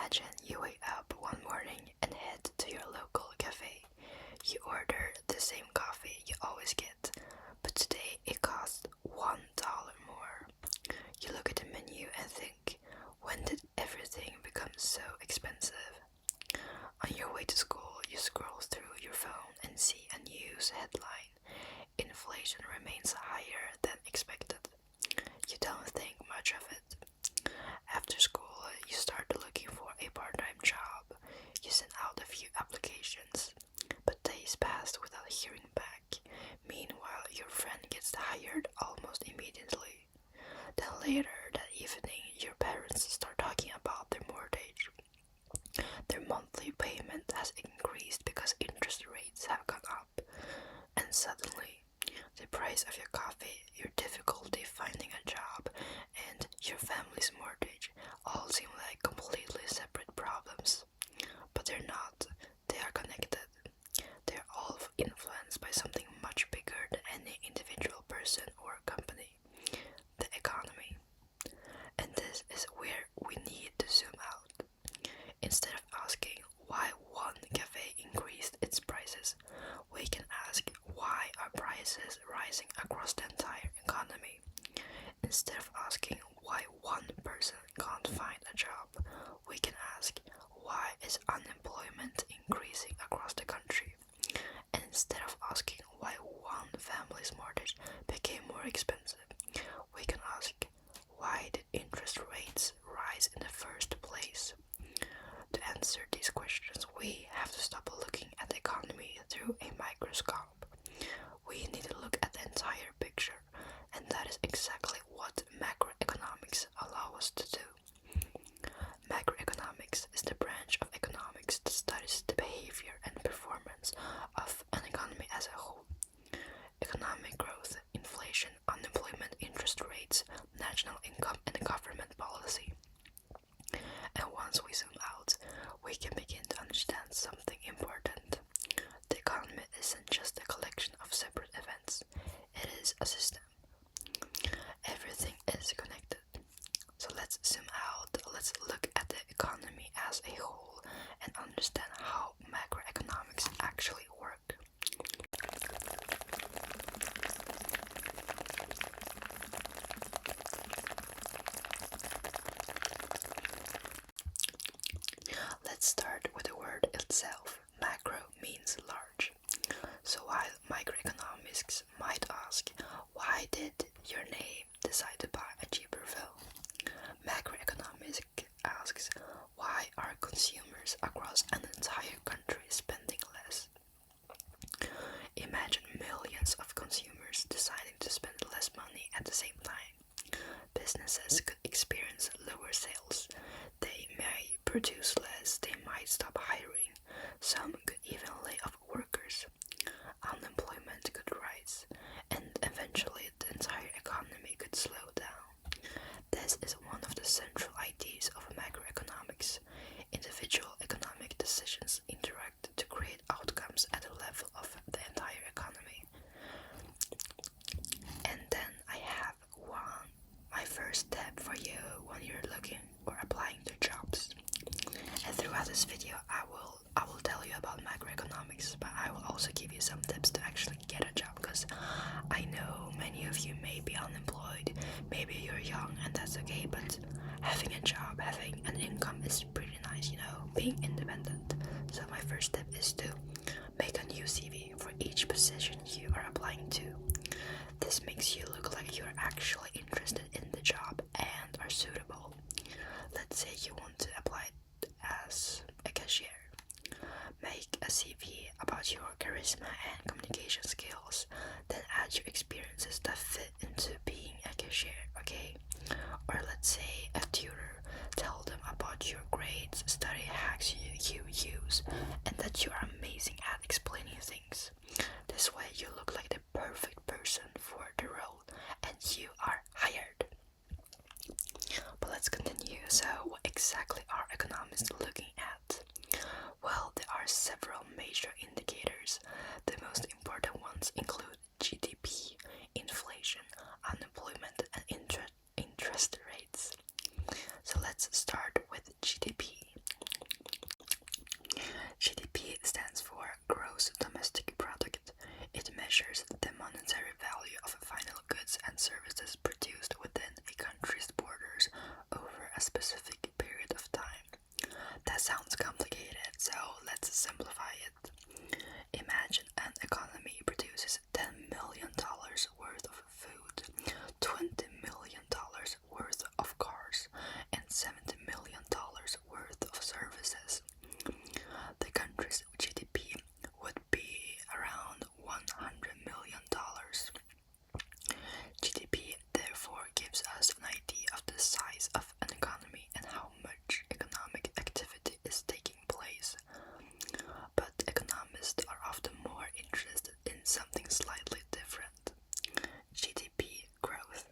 Imagine you wake up one morning and head to your local cafe. You order the same coffee you always get, but today it costs $1 more. You look at the menu and think, when did everything become so expensive? On your way to school, you scroll through your phone and see a news headline. Inflation remains higher than expected. You don't think much of it. After school, you start looking for a part-time job. You send out a few applications, but days pass without hearing back. Meanwhile, your friend gets hired almost immediately. Then later that evening, your parents start talking about their mortgage. Their monthly payment has increased because interest rates have gone up. And suddenly, the price of your coffee, your difficulty finding a job, and your family's mortgage all seem like completely separate problems. But they're not. They are connected. They're all influenced by something much bigger than any individual person or company: the economy. And this is where we need to zoom out. Instead of asking why one cafe increased its prices, we can ask why are prices rising across the entire economy. Instead of asking why one person can't find a job, we can ask why is unemployment increasing across the country. And instead of asking why one family's mortgage became more expensive, we can ask why did interest rates rise in the first place. To answer these questions, we have to stop looking at the economy through a microscope. We need to look at the entire picture, and that is exactly what macroeconomics allows us to do. Macroeconomics is the branch of economics that studies the behavior and performance of an economy as a whole. Economic growth, inflation, unemployment, interest rates, national income, and government policy. And once we zoom out, we can begin to understand something important. The economy isn't just a collection of separate events, it is a system. Everything is connected. So let's zoom out, let's look at the economy as a whole and understand how macroeconomics actually work. Let's start with the word itself. Macro means large. So while microeconomics might ask, why did your name decide to buy a cheaper phone? Macroeconomics asks, why are consumers across an entire country spending less? Imagine millions of consumers deciding to spend less money at the same time. Businesses could experience lower sales. They may produce less, they might stop hiring. Some could even lay off workers. Unemployment could rise, and eventually the entire economy could slow down. This is one of the central ideas of macroeconomics. Individual economic decisions interact to create outcomes at the level of the entire economy. And then I have my first tip for you when you're looking or applying to jobs. And throughout this video, I will tell you about macroeconomics, but I will also give you some tips to actually get a job, because I know many of you may be unemployed, maybe you're young, and that's okay, but having a job, having an income is pretty nice, being independent. So my first tip is to make a new CV for each position you are applying to. This makes you look like you're actually interested in the job and are suitable. Let's say you want to apply as a cashier. Make a CV about your charisma and communication skills, then add your experiences that fit into being a cashier, okay? Or let's say a tutor. Tell them about your grades, study hacks you use, and that you are amazing at explaining things. This way you look like the perfect person for the role, and you are hired. But let's continue. So what exactly are economists looking at? Well, there are several major indicators. The most important ones include GDP, inflation, unemployment, and interest rates. So let's start with GDP. a specific period of time. That sounds complicated, so let's simplify it. Imagine an economy produces $10 million worth of food, $20 million worth of cars, and $70 million worth of services. The country's GDP would be around $100 million. GDP therefore gives us an idea of the size of an economy and how much economic activity is taking place. But economists are often more interested in something slightly different: GDP growth.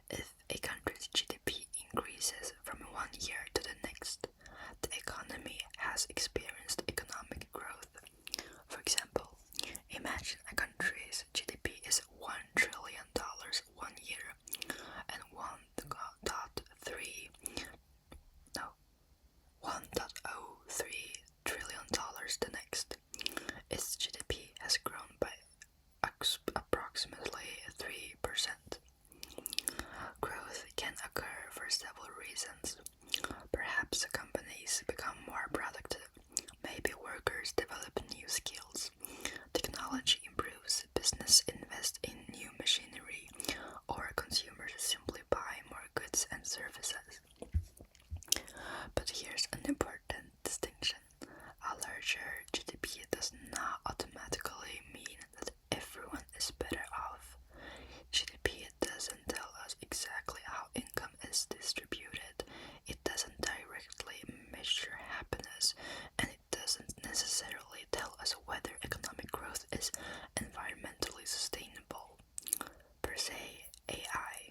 If a country's GDP increases from one year to the next, the economy has experienced economic growth. For example, imagine a country's GDP is $1 trillion one year and $1.03 trillion the next. Its GDP has grown by approximately 3%. Growth can occur for several reasons. Perhaps companies become more productive. Maybe workers develop new skills. Technology improves, business invests in new machinery, or consumers simply buy more goods and services. But here's an important distinction. A larger GDP does not automatically mean that everyone is better off. GDP doesn't tell us exactly how income is distributed. It doesn't directly measure happiness, and it doesn't necessarily tell us whether economic growth is environmentally sustainable. Per se, AI.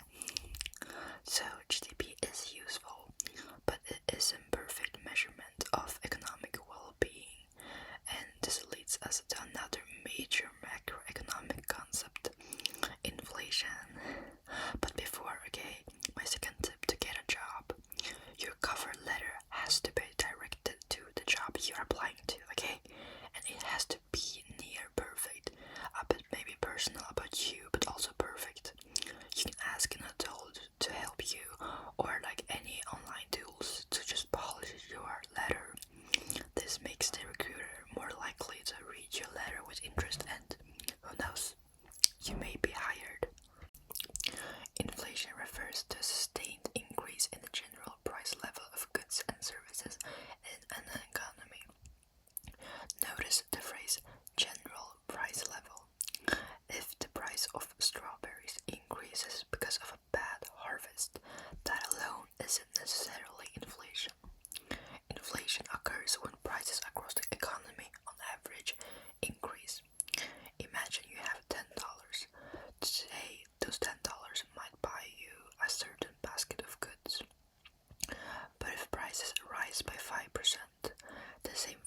So GDP is useful, but it is an imperfect measurement of economic well-being, and this leads us to another major macroeconomic concept: inflation. But before, my second tip to get a job: your cover letter has to be directed to the job you're applying to, and it has to be near perfect, a bit maybe personal about you, but also perfect. You can ask an adult to help you, or like any online tools, to just polish your letter. This makes the recruiter more likely to read your letter with interest, and who knows, you may be hired. Inflation refers to a sustained increase in the general price level of goods and services in an economy. Notice the phrase general price level. If the price of strawberries increases because of a bad harvest, that alone isn't necessarily inflation. Inflation occurs when prices across the economy on average increase. Imagine you have $10. Today, those $10 might buy you a certain basket of goods. But if prices rise by 5%, the same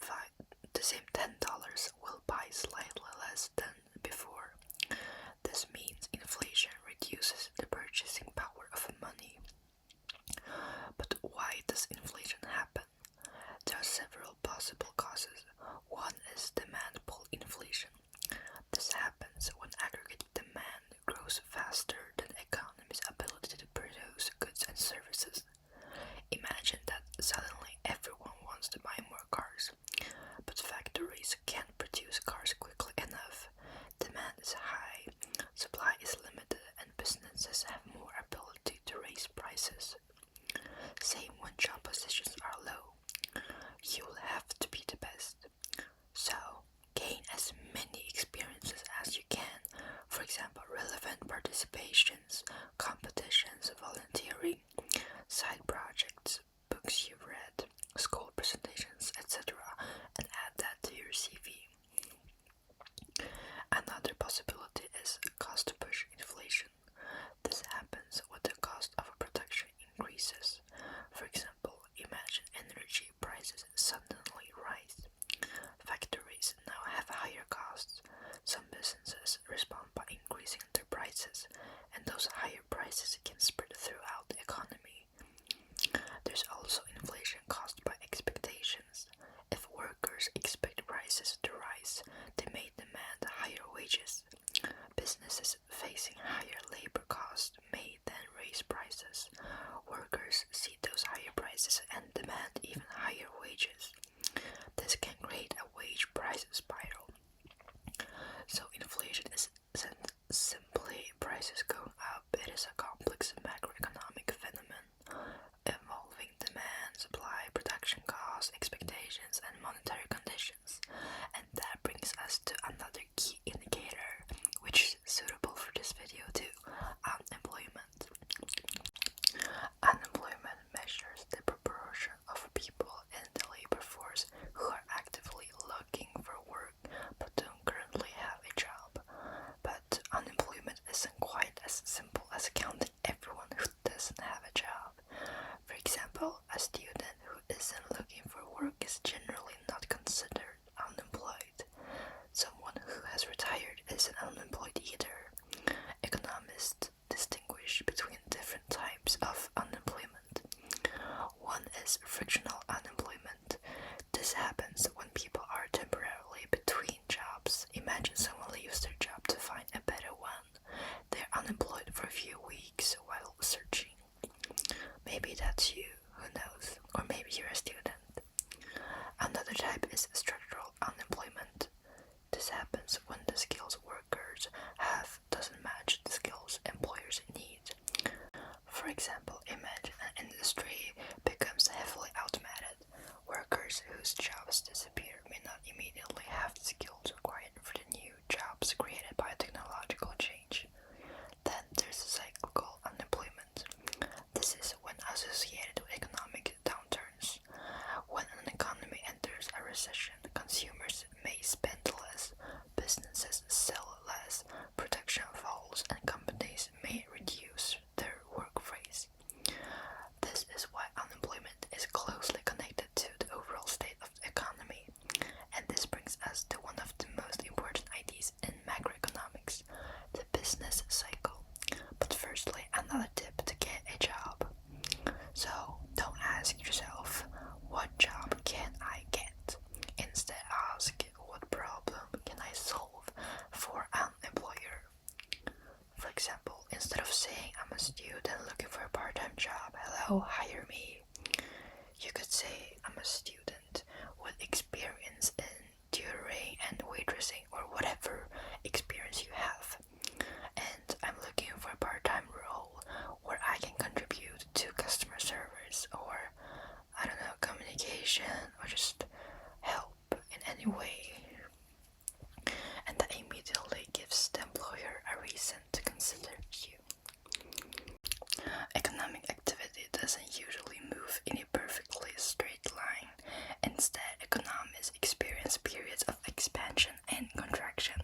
$10 will buy slightly less than before. This means inflation reduces the purchasing power of money. But why does inflation happen? There are several possible causes. One is demand pull inflation. This happens when aggregate demand grows faster than the economy's ability to produce goods and services. Imagine that suddenly everyone wants to buy more cars, but factories can't produce cars quickly enough. Demand is high, supply is limited, and businesses have more ability to raise prices. Same when job positions are low. You'll have to be the best. So, gain as many experiences as you can. For example, relevant participations, competitions, volunteering, side projects, books you've read, school presentations, etc., and add that to your CV. Another possibility is cost push inflation. This happens when the cost of a production increases. For example, imagine energy prices suddenly rise. Factories now have higher costs. Some businesses respond by increasing their prices, and those higher prices can spread throughout the economy. There's also inflation caused by expectations. If workers expect prices to rise, they may demand higher wages. Businesses facing higher labor costs may then raise prices. Workers see those A student who isn't looking for work is generally not considered unemployed. Someone who has retired isn't unemployed either. Economists distinguish between different types of unemployment. One is frictional unemployment. This happens when people are temporarily between jobs. Imagine someone leaves their job to find a better one. They're unemployed for a few weeks while searching. Maybe that's you, who knows? Or maybe you're a student. Another type is structural unemployment. This happens when the skills workers have doesn't match the skills employers need. For example, imagine an industry becomes heavily automated. Workers whose jobs disappear may not immediately have the skills required for the new jobs created by technological change. Then there's cyclical unemployment. This is when associated with economic downturns. When an economy enters a recession, consumers may spend less, businesses sell less, production falls, and companies may reduce their workforce. This is why unemployment is closely connected to the overall state of the economy. And this brings us to one of the most important ideas in macroeconomics, the business cycle. But firstly, another tip to get a job. So don't ask yourself, what job can I get? Instead ask, what problem can I solve for an employer? For example, instead of saying I'm a student looking for a part-time job, hello, hire me, you could say I'm a student with experience in tutoring and waitressing or whatever experience you have. And I'm looking for a part-time role where I can contribute to customer service or, I don't know, communication or just help in any way. And that immediately gives the employer a reason to consider you. Economic activity doesn't usually move in a perfectly straight line. Instead, economies experience periods of expansion and contraction.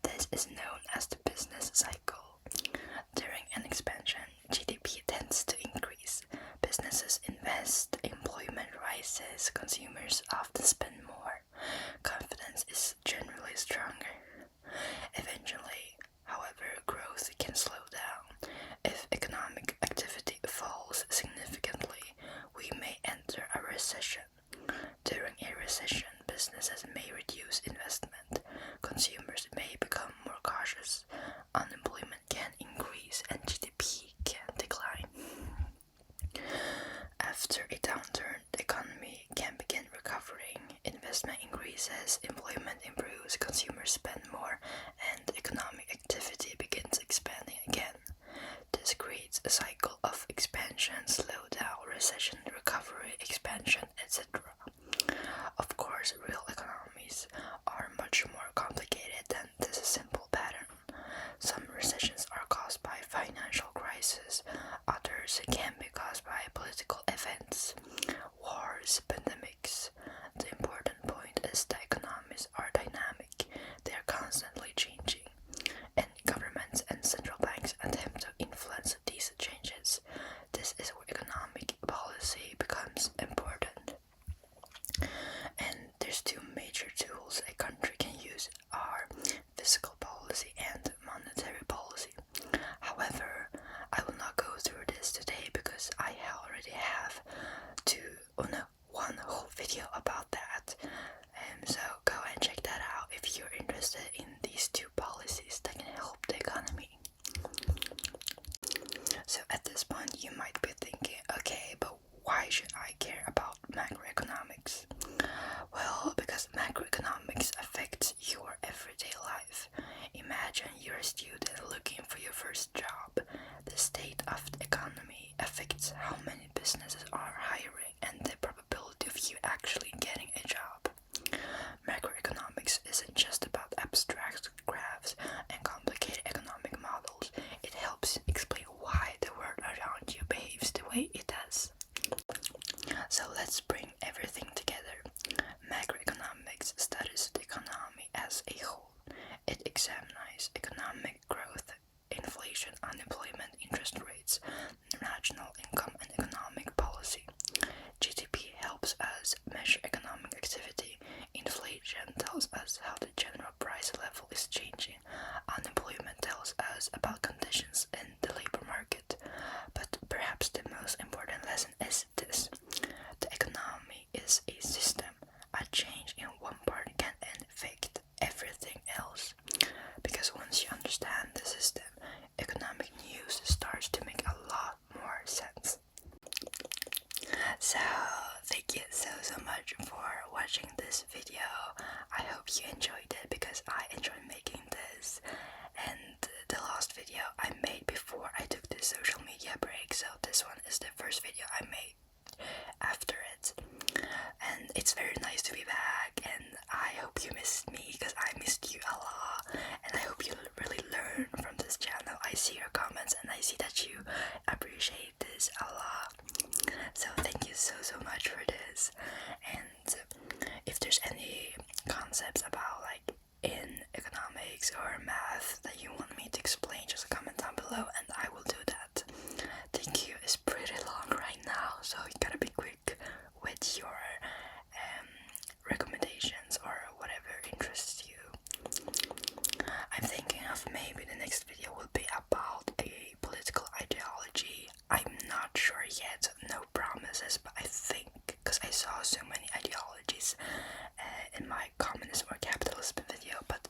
This is known as the business cycle. During an expansion, GDP tends to increase. Businesses invest, employment rises, consumers often spend more. Confidence is generally stronger. Eventually, however, growth can slow down. If economic activity falls significantly, we may enter a recession. During a recession, businesses may reduce investment, consumers may become more cautious, unemployment can increase, and GDP can decline. After a downturn, the economy can begin recovering, investment increases, employment improves, consumers spend more, and economic activity begins expanding again. This creates a cycle of expansion, slowdown, recession, recovery, expansion, etc. Of course, real economies are much more complicated than this simple pattern. Some recessions are caused by financial crisis, others can be caused by political events, wars, pandemics. The important point is that economies are dynamic, they are constantly changing, and governments and central banks attempt to influence these changes. This is where economic policy becomes important. And there's two major tools a country can use are fiscal policy and monetary policy. However, I will not go through this today because I already have one whole video about that. So go and check that out if you're interested in these two policies that can help the economy. So at this point you might be thinking, okay, but why should I care about macroeconomics? Well, because macroeconomics affects your everyday life. Imagine you're a student looking for your first job. The state of the economy affects how many businesses are hiring and the probability of you actually getting a job. Macroeconomics isn't just about abstract graphs and complicated economic models. It helps explain why the world around you behaves the way it does. So let's bring everything together. Macroeconomics studies the economy as a whole. It examines economic growth, inflation, unemployment, interest rates, national income, and economic policy. helps us measure economic activity. Inflation tells us how the general price level is changing. Unemployment tells us about conditions in the labor market. But perhaps the most important lesson is this: the economy is a system. A change in one part can affect everything else. Because once you understand the system, economic news starts to make a lot more sense. So, thank you so much for watching this video. I hope you enjoyed it because I enjoyed making this. And the last video I made before I took the social media break, so this one is the first video I made after it. And it's very nice to be back, and I hope you missed me because I missed you a lot, and I hope you really learn from this channel. I see your comments and I see that you appreciate this a lot, so thank you so much for this. And if there's any concepts about like in economics or math that you want me to explain, just comment down below and I will do that. Thank you is pretty long right now, so you gotta be quick with your recommendations or whatever interests you. I'm thinking of maybe the next video will be about a political ideology. I'm not sure yet, no promises, but I think, because I saw so many ideologies in my communism or capitalism video, but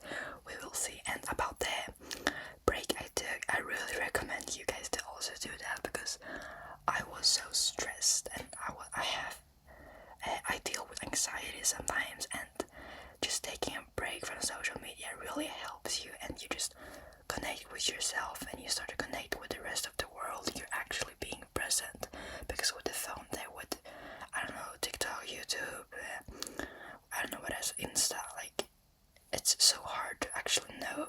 we will see. And about the break I took, I really recommend you guys to also do that, because I was so stressed, and I deal with anxiety sometimes, and just taking a break from social media really helps you, and you just connect with yourself and you start to connect with the rest of the world. You're actually being present, because with the phone there, with, I don't know, TikTok, YouTube, I don't know what else, Insta, like, it's so hard to actually know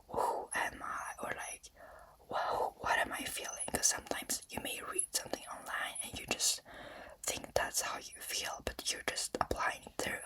who am I, or like, wow, what am I feeling? Because sometimes you may read something online and you just think that's how you feel, but you're just applying it there